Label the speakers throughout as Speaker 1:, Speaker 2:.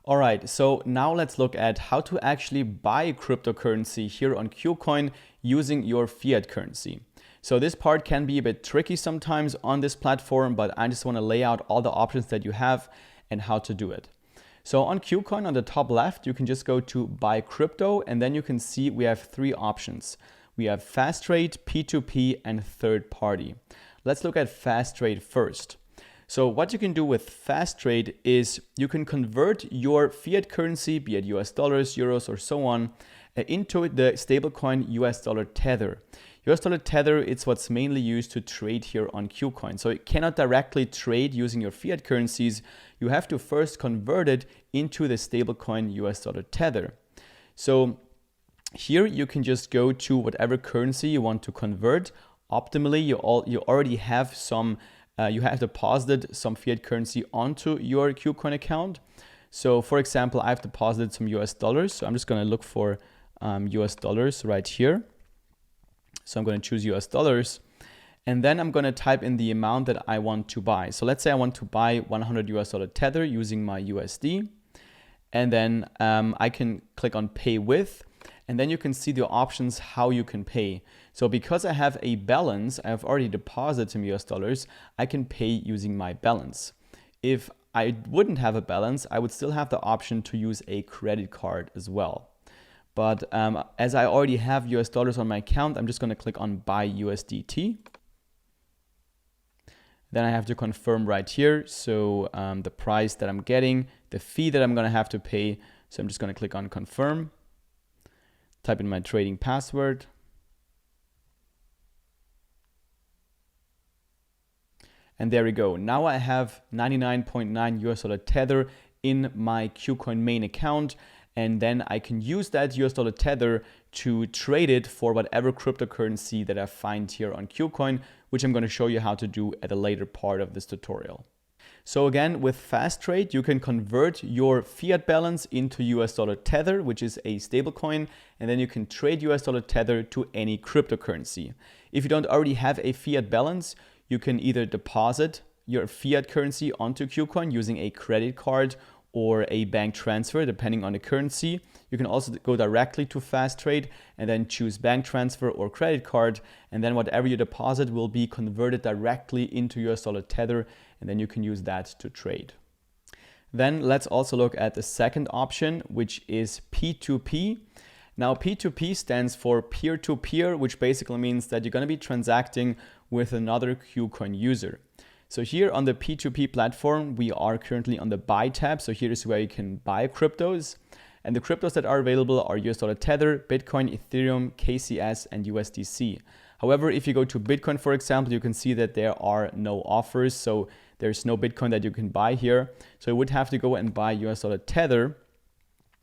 Speaker 1: All right, so now let's look at how to actually buy cryptocurrency here on KuCoin using your fiat currency. So this part can be a bit tricky sometimes on this platform, but I just want to lay out all the options that you have and how to do it. So on KuCoin on the top left, you can just go to buy crypto, and then you can see we have three options. We have fast trade, P2P, and third party. Let's look at fast trade first. So what you can do with fast trade is you can convert your fiat currency, be it US dollars, euros, or so on, into the stablecoin US dollar Tether. US dollar Tether, it's what's mainly used to trade here on KuCoin. So you cannot directly trade using your fiat currencies. You have to first convert it into the stablecoin US dollar Tether. So here you can just go to whatever currency you want to convert. Optimally, you already have you have deposited some fiat currency onto your KuCoin account. So for example, I've deposited some US dollars. So I'm just going to look for US dollars right here. So I'm going to choose US dollars. And then I'm going to type in the amount that I want to buy. So let's say I want to buy 100 US dollar Tether using my USD. And then I can click on pay with. And then you can see the options how you can pay. So because I have a balance, I have already deposited some US dollars, I can pay using my balance. If I wouldn't have a balance, I would still have the option to use a credit card as well. But as I already have US dollars on my account, I'm just going to click on buy USDT. Then I have to confirm right here. So the price that I'm getting, the fee that I'm going to have to pay. So I'm just going to click on confirm. Type in my trading password. And there we go. Now I have 99.9 US dollar Tether in my KuCoin main account. And then I can use that US dollar Tether to trade it for whatever cryptocurrency that I find here on KuCoin, which I'm going to show you how to do at a later part of this tutorial. So again, with fast trade, you can convert your fiat balance into US dollar Tether, which is a stablecoin, and then you can trade US dollar Tether to any cryptocurrency. If you don't already have a fiat balance, you can either deposit your fiat currency onto KuCoin using a credit card or a bank transfer, depending on the currency. You can also go directly to fast trade and then choose bank transfer or credit card. And then whatever you deposit will be converted directly into US dollar Tether. And then you can use that to trade. Then let's also look at the second option, which is P2P. Now P2P stands for peer-to-peer, which basically means that you're going to be transacting with another KuCoin user. So here on the P2P platform, we are currently on the buy tab. So here is where you can buy cryptos. And the cryptos that are available are US dollar Tether, Bitcoin, Ethereum, KCS, and USDC. However, if you go to Bitcoin, for example, you can see that there are no offers. So there's no Bitcoin that you can buy here. So you would have to go and buy US dollar Tether.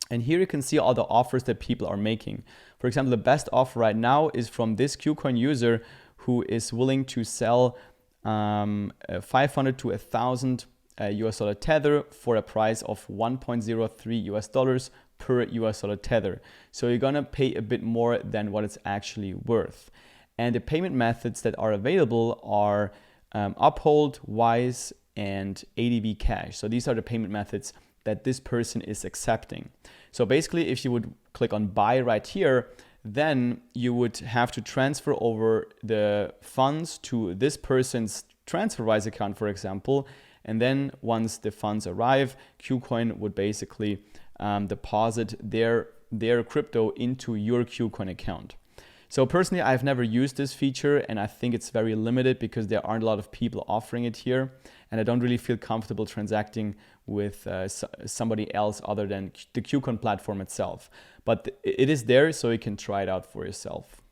Speaker 1: And here you can see all the offers that people are making. For example, the best offer right now is from this KuCoin user who is willing to sell 500 to 1,000 US dollar Tether for a price of 1.03 US dollars per US dollar Tether. So you're gonna pay a bit more than what it's actually worth. And the payment methods that are available are Uphold, Wise, and ADB Cash. So these are the payment methods that this person is accepting. So basically, if you would click on buy right here, then you would have to transfer over the funds to this person's TransferWise account, for example. And then once the funds arrive, KuCoin would basically deposit their crypto into your KuCoin account. So personally, I've never used this feature, and I think it's very limited because there aren't a lot of people offering it here. And I don't really feel comfortable transacting with somebody else other than the KuCoin platform itself. But it is there, so you can try it out for yourself.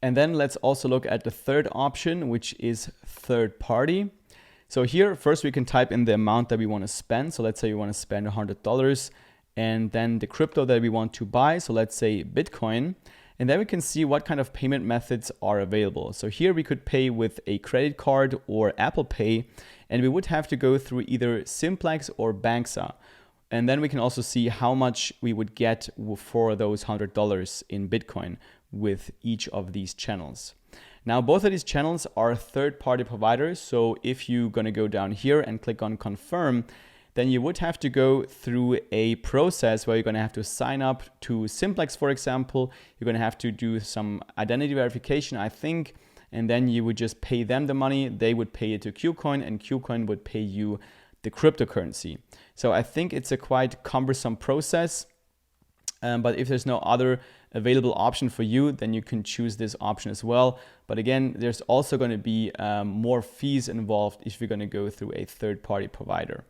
Speaker 1: And then let's also look at the third option, which is third party. So here, first we can type in the amount that we want to spend. So let's say we want to spend $100, and then the crypto that we want to buy. So let's say Bitcoin. And then we can see what kind of payment methods are available. So here we could pay with a credit card or Apple Pay, and we would have to go through either Simplex or Banksa. And then we can also see how much we would get for those $100 in Bitcoin with each of these channels. Now, both of these channels are third-party providers. So if you're going to go down here and click on confirm, then you would have to go through a process where you're going to have to sign up to Simplex, for example. You're going to have to do some identity verification, I think, and then you would just pay them the money. They would pay it to KuCoin, and KuCoin would pay you the cryptocurrency. So I think it's a quite cumbersome process. But if there's no other available option for you, then you can choose this option as well. But again, there's also going to be more fees involved if you're going to go through a third-party provider.